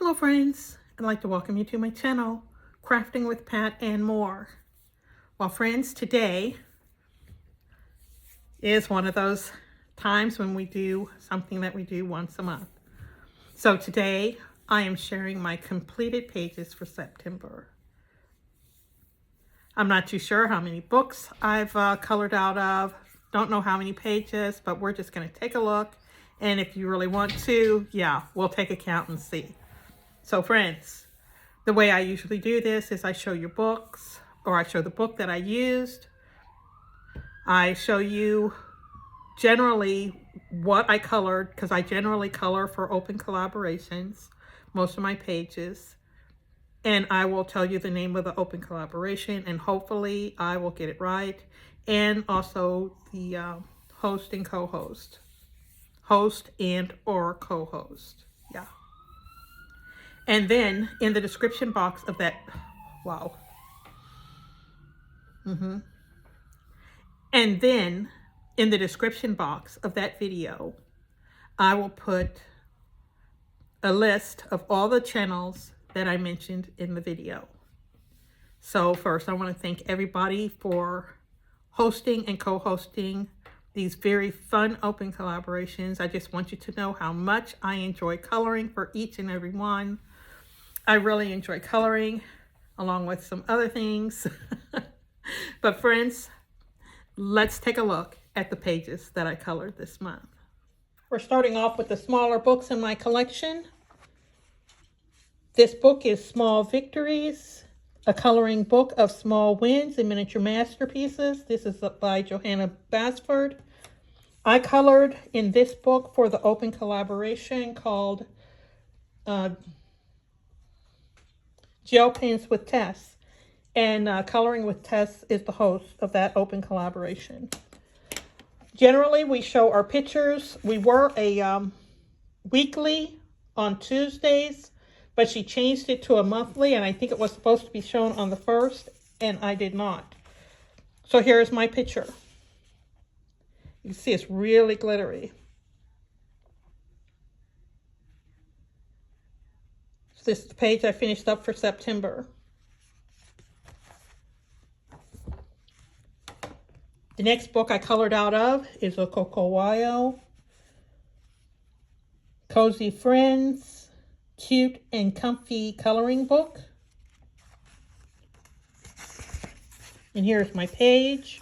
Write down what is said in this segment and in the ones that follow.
Hello friends, I'd like to welcome you to my channel, Crafting with Pat and More. Well friends, today is one of those times when we do something that we do once a month. So today I am sharing my completed pages for September. I'm not too sure how many books I've colored out of, don't know how many pages, but we're just going to take a look. And if you really want to, yeah, we'll take a count and see. So friends, the way I usually do this is I show you books, or I show the book that I used. I show you generally what I colored, because I generally color for open collaborations, most of my pages. And I will tell you the name of the open collaboration, and hopefully I will get it right. And also the host and co-host. Host and or co-host. Yeah. And then in the description box of that, wow. And then in the description box of that video, I will put a list of all the channels that I mentioned in the video. So first, I want to thank everybody for hosting and co-hosting these very fun open collaborations. I just want you to know how much I enjoy coloring for each and every one. I really enjoy coloring along with some other things. But friends, let's take a look at the pages that I colored this month. We're starting off with the smaller books in my collection. This book is Small Victories, a coloring book of small wins and miniature masterpieces. This is by Johanna Basford. I colored in this book for the open collaboration called Gel Pens with Tess. And Coloring with Tess is the host of that open collaboration. Generally, we show our pictures. We were a weekly on Tuesdays, but she changed it to a monthly, and I think it was supposed to be shown on the 1st, and I did not. So here's my picture. You can see it's really glittery. So this is the page I finished up for September. The next book I colored out of is a Cocowayo Cozy Friends Cute and Comfy Coloring Book. And here's my page.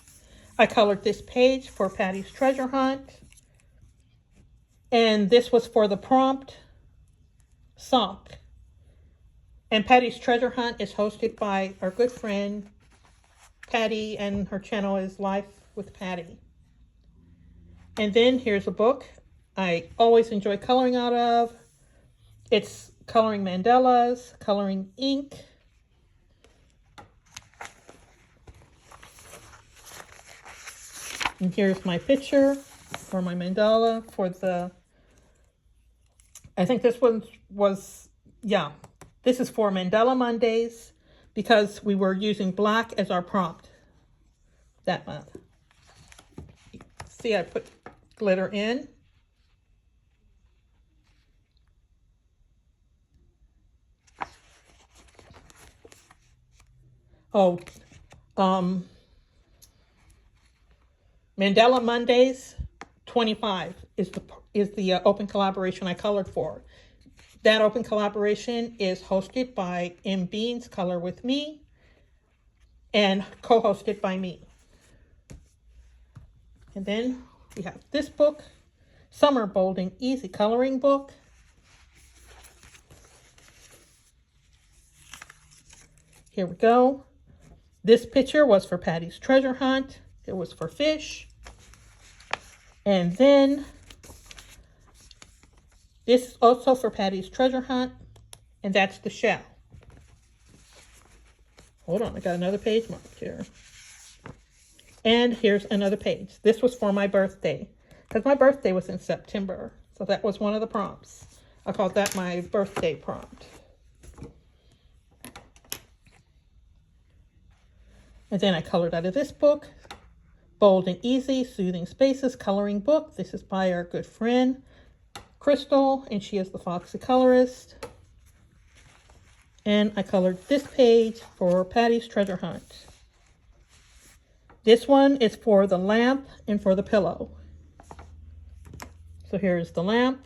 I colored this page for Patty's Treasure Hunt. And this was for the prompt sock. And Patty's Treasure Hunt is hosted by our good friend Patty, and her channel is Life with Patty. And then here's a book I always enjoy coloring out of. It's Coloring Mandalas, Coloring Ink. And here's my picture for my mandala for the, I think this one was, yeah, this is for Mandala Mondays because we were using black as our prompt that month. See, I put glitter in. Oh, Mandala Mondays 25 is the open collaboration I colored for. That open collaboration is hosted by M. Beans Color With Me and co-hosted by me. And then we have this book, Summer Bold and Easy Coloring Book. Here we go. This picture was for Patty's Treasure Hunt. It was for fish. And then this is also for Patty's Treasure Hunt, and that's the shell. Hold on, I got another page marked here. And here's another page. This was for my birthday, because my birthday was in September. So that was one of the prompts. I called that my birthday prompt. And then I colored out of this book, Bold and Easy, Soothing Spaces Coloring Book. This is by our good friend, Crystal, and she is the Foxy Colorist. And I colored this page for Patty's Treasure Hunt. This one is for the lamp and for the pillow. So here's the lamp,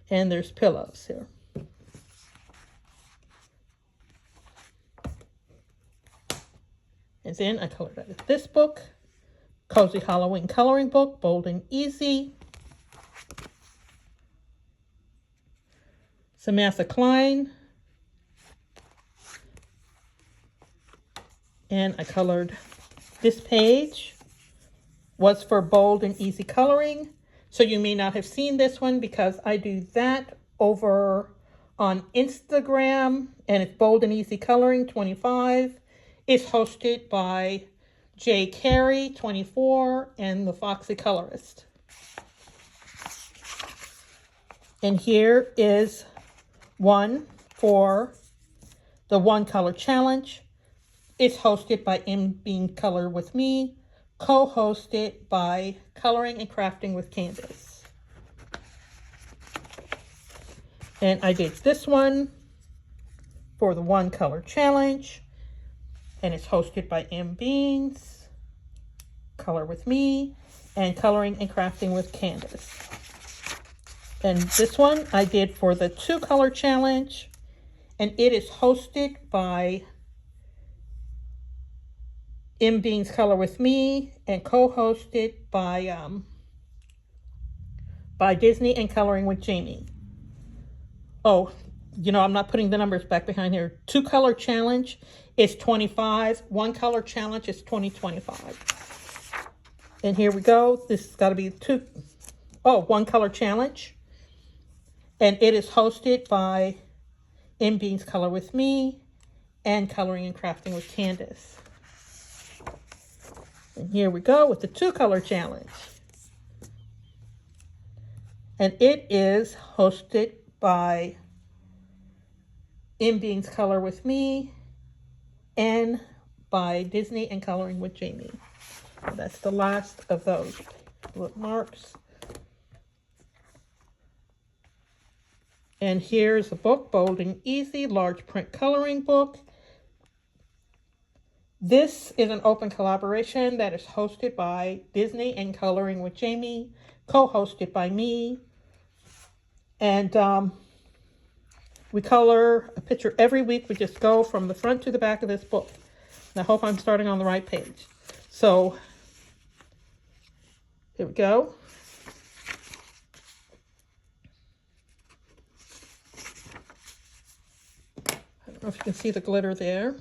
and there's pillows here. And then I colored out this book, Cozy Halloween Coloring Book, Bold and Easy. Samantha Klein. And I colored this page, was for Bold and Easy Coloring. So you may not have seen this one because I do that over on Instagram, and it's Bold and Easy Coloring 25. It's hosted by Jay Carey 24 and the Foxy Colorist. And here is one for the One Color Challenge. It's hosted by M. Bean Color with Me, co-hosted by Coloring and Crafting with Candace. And I did this one for the One Color Challenge, and it's hosted by M. Beans, Color with Me, and Coloring and Crafting with Candace. And this one I did for the Two Color Challenge, and it is hosted by M. Beans Color with Me and co-hosted by Disney and Coloring with Jamie. Oh, you know, I'm not putting the numbers back behind here. Two Color Challenge is 25. One Color Challenge is 2025. And here we go. This has got to be One Color Challenge. And it is hosted by M. Beans Color with Me and Coloring and Crafting with Candace. And here we go with the Two Color Challenge. And it is hosted by M. Beans Color with Me and by Disney and Coloring with Jamie. So that's the last of those bookmarks. And here's a book, Bold and Easy, large print coloring book. This is an open collaboration that is hosted by Disney and Coloring with Jamie, co-hosted by me. And we color a picture every week. We just go from the front to the back of this book. And I hope I'm starting on the right page. So here we go. I don't know if you can see the glitter there.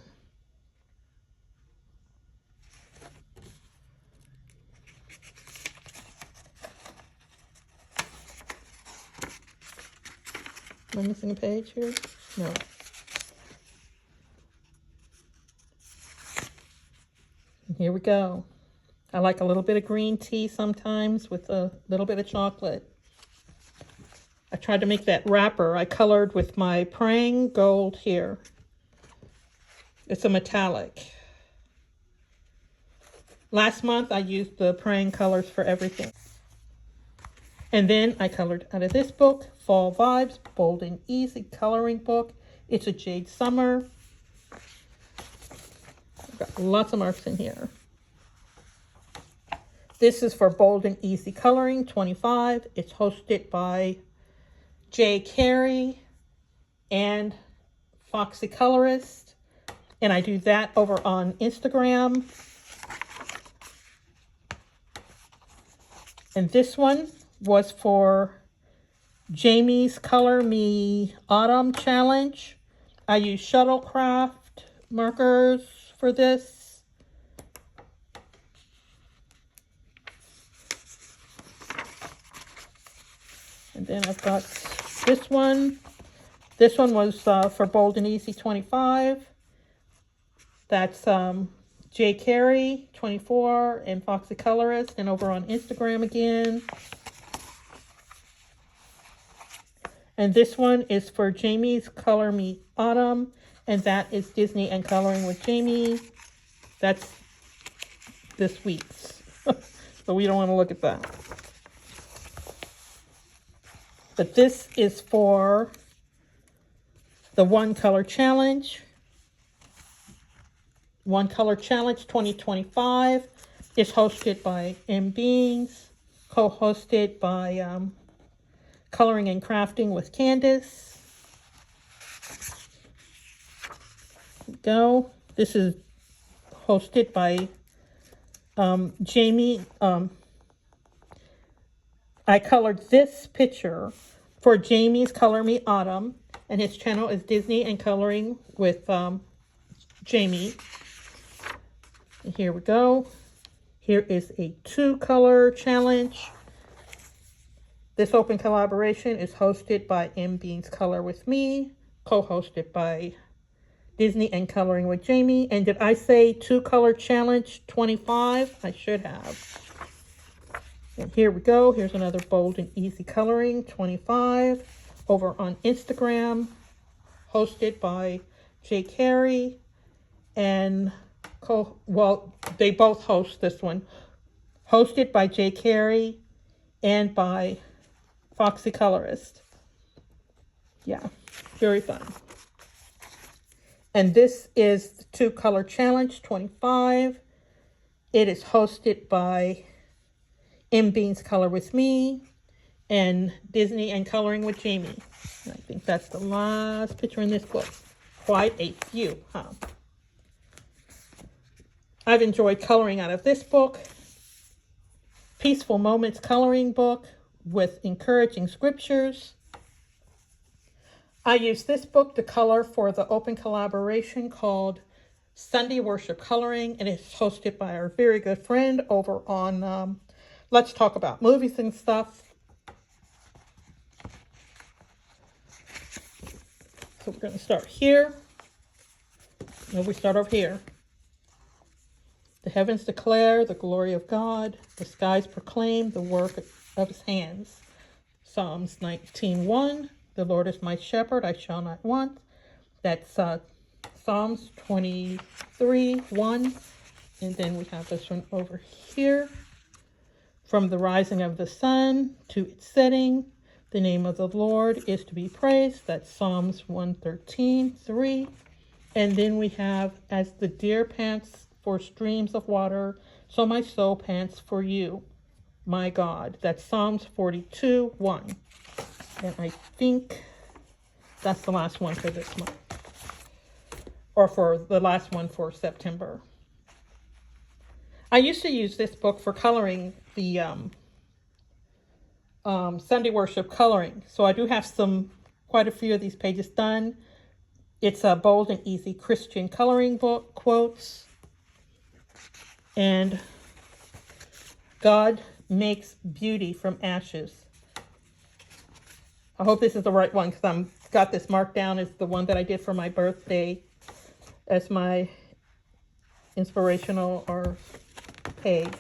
Am I missing a page here? No. And here we go. I like a little bit of green tea sometimes with a little bit of chocolate. I tried to make that wrapper. I colored with my Praying Gold here. It's a metallic. Last month I used the Praying colors for everything. And then I colored out of this book, Fall Vibes, Bold and Easy Coloring Book. It's a Jade Summer. I've got lots of marks in here. This is for Bold and Easy Coloring 25. It's hosted by Jay Carey and Foxy Colorist. And I do that over on Instagram. And this one was for Jamie's Color Me Autumn Challenge. I use Shuttlecraft markers for this. And then I've got this one. This one was for Bold and Easy 25. That's Jay Carey 24 and Foxy Colorist, and over on Instagram again. And this one is for Jamie's Color Me Autumn, and that is Disney and Coloring with Jamie. That's this week's. So we don't want to look at that. But this is for the One Color Challenge. One Color Challenge 2025 is hosted by M. Beans, co-hosted by Coloring and Crafting with Candace. Go. This is hosted by Jamie. I colored this picture for Jamie's Color Me Autumn, and his channel is Disney and Coloring with Jamie. And here we go. Here is a 2-color challenge. This open collaboration is hosted by M. Beans Color with Me, co-hosted by Disney and Coloring with Jamie. And did I say 2-color challenge 25? I should have. And here we go. Here's another bold and easy coloring 25 over on Instagram, hosted by Jay Carey and they both host this one, hosted by Jay Carey and by Foxy Colorist. Yeah, very fun. And this is the 2-color challenge 25. It is hosted by M. Beans Color with Me and Disney and Coloring with Jamie. And I think that's the last picture in this book. Quite a few, huh? I've enjoyed coloring out of this book. Peaceful Moments coloring book with encouraging scriptures. I used this book to color for the open collaboration called Sunday Worship Coloring, and it's hosted by our very good friend over on Let's Talk About Movies and Stuff. So we're going to start here. No, we start over here. The heavens declare the glory of God. The skies proclaim the work of his hands. Psalms 19:1. The Lord is my shepherd, I shall not want. That's Psalms 23:1. And then we have this one over here. From the rising of the sun to its setting, the name of the Lord is to be praised. That's Psalms 113:3. And then we have, as the deer pants for streams of water, so my soul pants for you, my God. That's Psalms 42:1. And I think that's the last one for this month. Or for the last one for September. I used to use this book for coloring the Sunday Worship Coloring. So I do have quite a few of these pages done. It's a bold and easy Christian coloring book, quotes. And God makes beauty from ashes. I hope this is the right one because I've got this marked down as the one that I did for my birthday as my inspirational or page.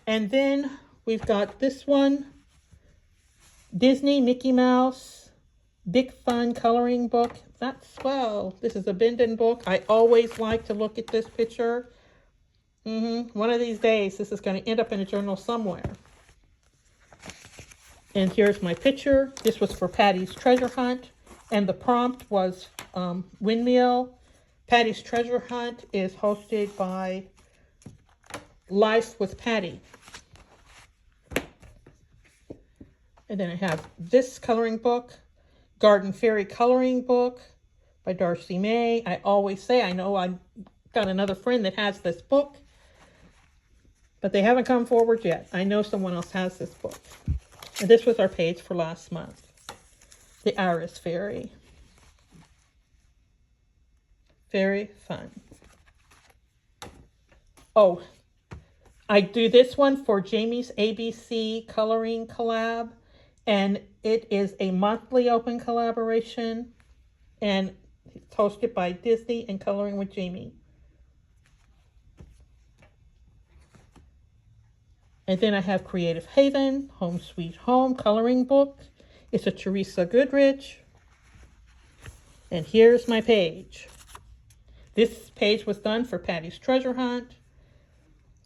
And then we've got this one, Disney Mickey Mouse Big Fun Coloring Book. That's swell. This is a Bindon book. I always like to look at this picture. One of these days, this is going to end up in a journal somewhere. And here's my picture. This was for Patty's Treasure Hunt. And the prompt was Windmill. Patty's Treasure Hunt is hosted by Life with Patty. And then I have this coloring book, Garden Fairy Coloring Book by Darcy May. I always say, I know I've got another friend that has this book, but they haven't come forward yet. I know someone else has this book. And this was our page for last month. The Iris Fairy. Very fun. Oh, I do this one for Jamie's ABC Coloring Collab. And it is a monthly open collaboration. And it's hosted by Disney and Coloring with Jamie. And then I have Creative Haven, Home Sweet Home Coloring Book. It's a Teresa Goodrich. And here's my page. This page was done for Patty's Treasure Hunt.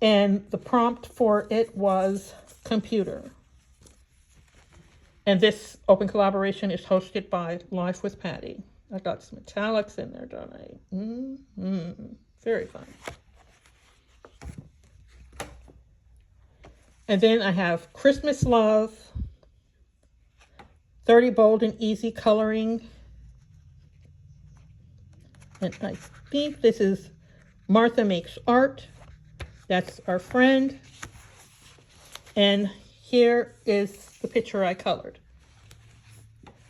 And the prompt for it was computer. And this open collaboration is hosted by Life with Patty. I got some metallics in there, don't I? Very fun. And then I have Christmas Love, 30 Bold and Easy Coloring. And I think this is Martha Makes Art. That's our friend. And here is the picture I colored.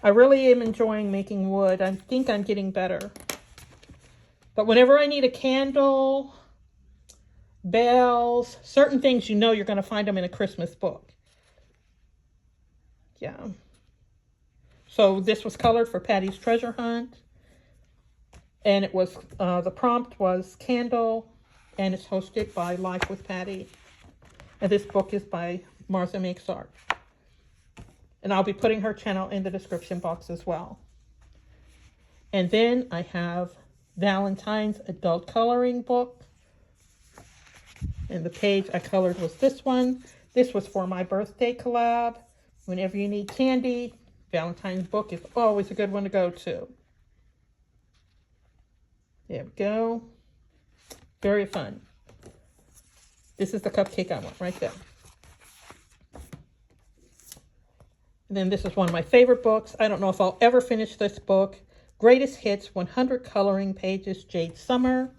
I really am enjoying making wood. I think I'm getting better. But whenever I need a candle, bells, certain things, you know you're going to find them in a Christmas book. Yeah. So this was colored for Patty's Treasure Hunt. And it was, the prompt was candle, and it's hosted by Life with Patty. And this book is by Martha Makes Art. And I'll be putting her channel in the description box as well. And then I have Valentine's Adult Coloring Book. And the page I colored was this one. This was for my birthday collab. Whenever you need candy, Valentine's book is always a good one to go to. There we go. Very fun. This is the cupcake I want right there. And then this is one of my favorite books. I don't know if I'll ever finish this book. Greatest Hits, 100 Coloring Pages, Jade Summer.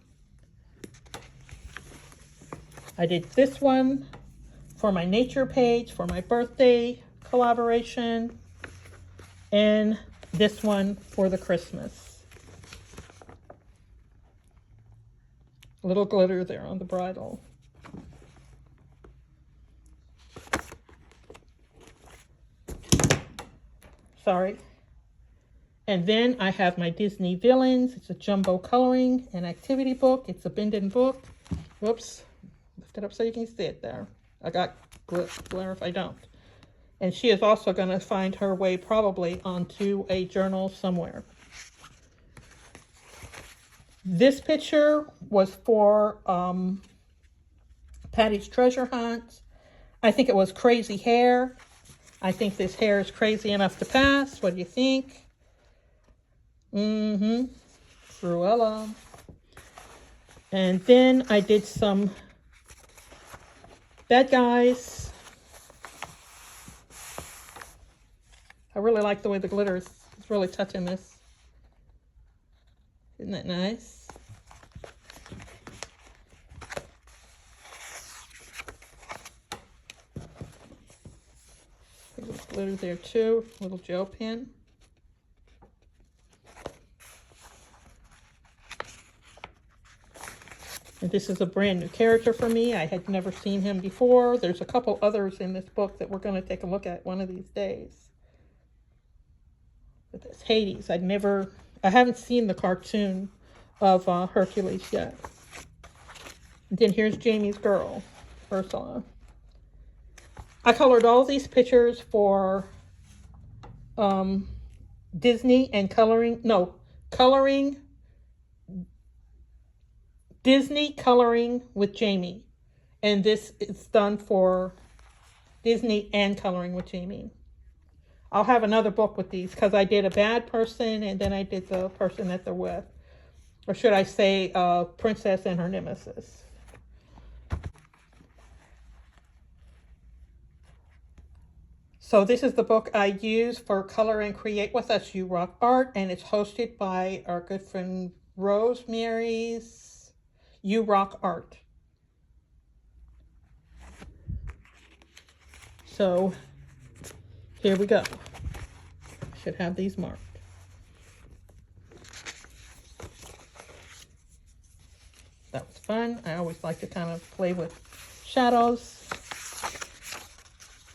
I did this one for my nature page, for my birthday collaboration. And this one for the Christmas. A little glitter there on the bridle. Sorry. And then I have my Disney Villains. It's a jumbo coloring and activity book. It's a Bindon book. Whoops. Lift it up so you can see it there. I got glare if I don't. And she is also going to find her way probably onto a journal somewhere. This picture was for Patty's Treasure Hunt. I think it was Crazy Hair. I think this hair is crazy enough to pass. What do you think? Cruella. And then I did some Bad Guys. I really like the way the glitter is. It's really touching this. Isn't that nice? There's glitter there too. Little gel pen. And this is a brand new character for me. I had never seen him before. There's a couple others in this book that we're going to take a look at one of these days. But this Hades, I haven't seen the cartoon of Hercules yet. And then here's Jamie's girl, Ursula. I colored all these pictures for Disney and Disney Coloring with Jamie. And this is done for Disney and Coloring with Jamie. I'll have another book with these because I did a bad person and then I did the person that they're with. Or should I say Princess and her nemesis. So this is the book I use for Color and Create With Us, You Rock Art. And it's hosted by our good friend Rosemary's You Rock Art. So here we go. Should have these marked. That was fun. I always like to kind of play with shadows.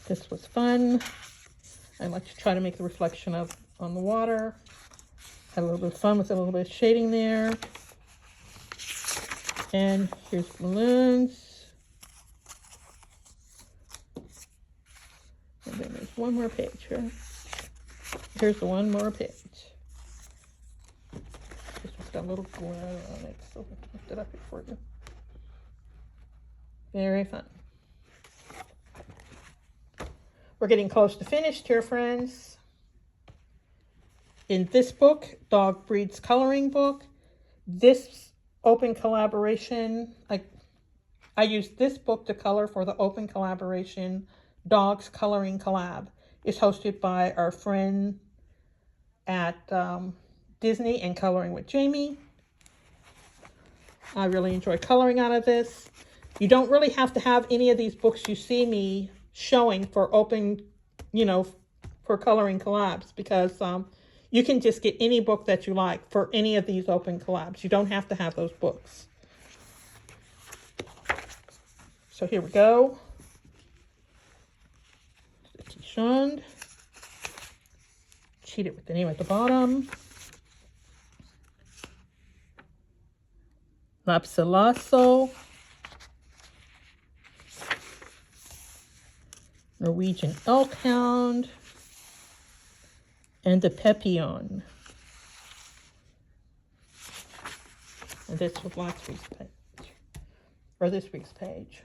This was fun. I like to try to make the reflection on the water. Had a little bit of fun with a little bit of shading there. And here's balloons. And then there's one more page here. Here's the one more page. This one's got a little glare on it, so I'll lift it up here for you. Very fun. We're getting close to finished here, friends. In this book, Dog Breeds Coloring Book, this open collaboration, I used this book to color for the open collaboration Dogs Coloring Collab. It's hosted by our friend at Disney and Coloring with Jamie. I really enjoy coloring out of this. You don't really have to have any of these books you see me showing for open, for coloring collabs, because you can just get any book that you like for any of these open collabs. You don't have to have those books. So here we go. Quichond. Cheat it with the name at the bottom. Lapsalasso. Norwegian Elkhound. And the Papillon. And this was last week's page. Or this week's page.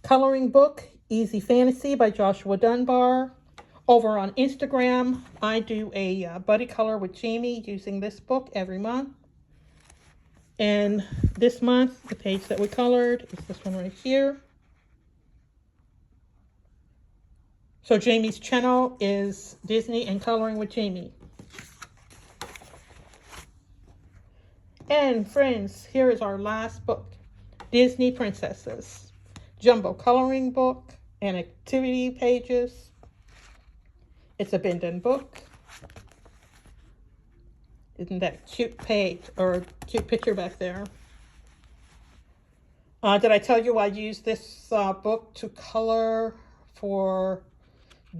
Coloring book, Easy Fantasy by Joshua Dunbar. Over on Instagram, I do a buddy color with Jamie using this book every month. And this month, the page that we colored is this one right here. So Jamie's channel is Disney and Coloring with Jamie. And friends, here is our last book, Disney Princesses. Jumbo coloring book and activity pages. It's a Bindon book. Isn't that cute page or cute picture back there? Did I tell you I used this book to color for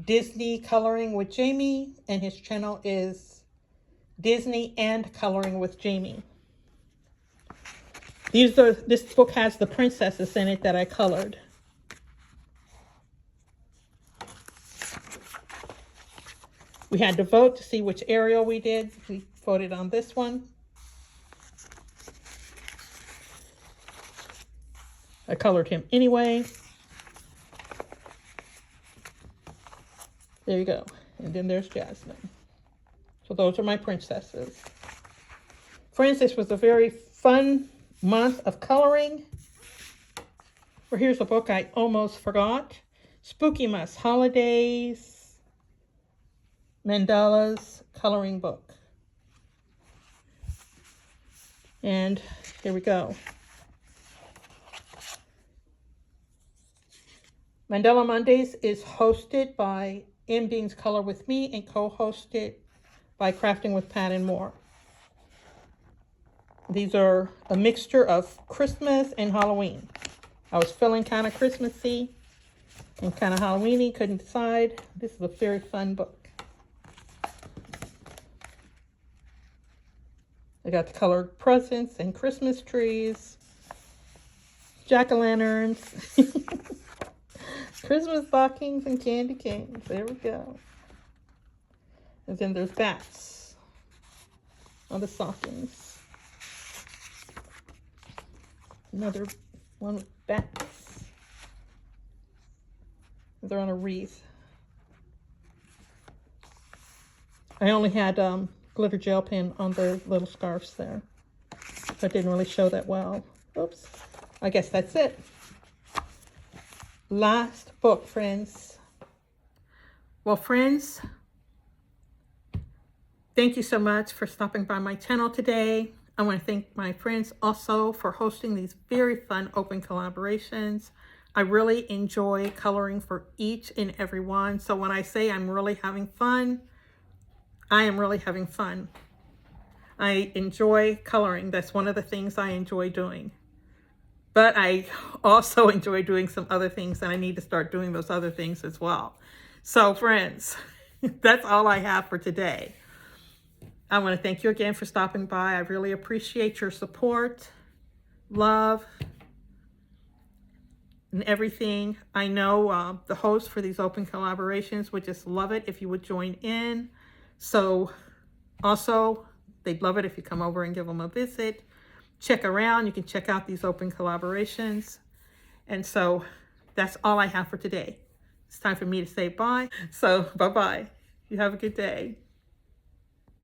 Disney Coloring with Jamie, and his channel is Disney and Coloring with Jamie. This book has the princesses in it that I colored. We had to vote to see which Ariel we did. We voted on this one. I colored him anyway. There you go. And then there's Jasmine. So those are my princesses. Friends, this was a very fun month of coloring. Or here's a book I almost forgot. Spooky Muss Holidays Mandalas Coloring Book. And here we go. Mandala Mondays is hosted by M. Beans Color with me and co-hosted by Crafting with Pat and More. These are a mixture of Christmas and Halloween. I was feeling kind of Christmassy and kind of Halloweeny, couldn't decide. This is a very fun book. I got the colored presents and Christmas trees, jack-o'-lanterns, Christmas stockings and candy canes. There we go. And then there's bats on the stockings. Another one with bats. They're on a wreath. I only had glitter gel pen on the little scarves there. So it didn't really show that well. Oops. I guess that's it. Last book, friends. Well, friends, thank you so much for stopping by my channel today. I want to thank my friends also for hosting these very fun open collaborations. I really enjoy coloring for each and every one. So when I say I'm really having fun, I am really having fun. I enjoy coloring. That's one of the things I enjoy doing. But I also enjoy doing some other things, and I need to start doing those other things as well. So friends, that's all I have for today. I want to thank you again for stopping by. I really appreciate your support, love, and everything. I know the hosts for these open collaborations would just love it if you would join in. So also, they'd love it if you come over and give them a visit. Check around. You can check out these open collaborations. And so that's all I have for today. it's time for me to say bye. So bye-bye. You have a good day.